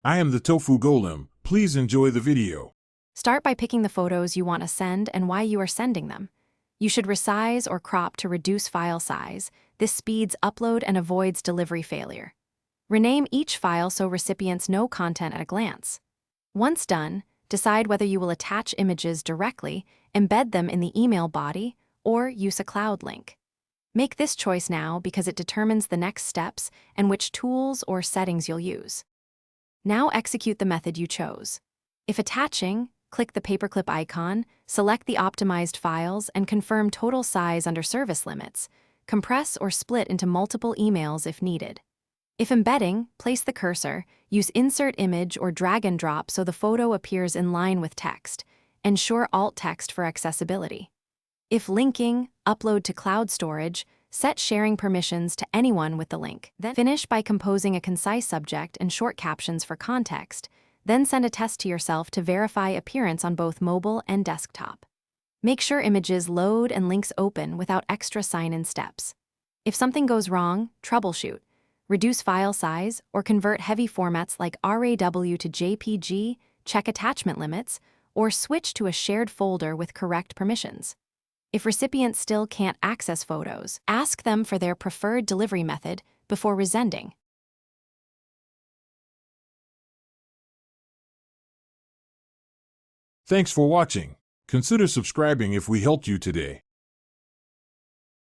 I am the Tofu Golem. Please enjoy the video. Start by picking the photos you want to send and why you are sending them. You should resize or crop to reduce file size. This speeds upload and avoids delivery failure. Rename each file so recipients know content at a glance. Once done, decide whether you will attach images directly, embed them in the email body, or use a cloud link. Make this choice now because it determines the next steps and which tools or settings you'll use. Now execute the method you chose. If attaching, click the paperclip icon, select the optimized files, and confirm total size under service limits. Compress or split into multiple emails if needed. If embedding, place the cursor, use insert image or drag and drop so the photo appears in line with text. Ensure alt text for accessibility. If linking, upload to cloud storage, set sharing permissions to anyone with the link. Then finish by composing a concise subject and short captions for context. Then send a test to yourself to verify appearance on both mobile and desktop. Make sure images load and links open without extra sign-in steps. If something goes wrong, troubleshoot. Reduce file size or convert heavy formats like RAW to JPG, check attachment limits, or switch to a shared folder with correct permissions. If recipients still can't access photos, ask them for their preferred delivery method before resending. Thanks for watching. Consider subscribing if we helped you today.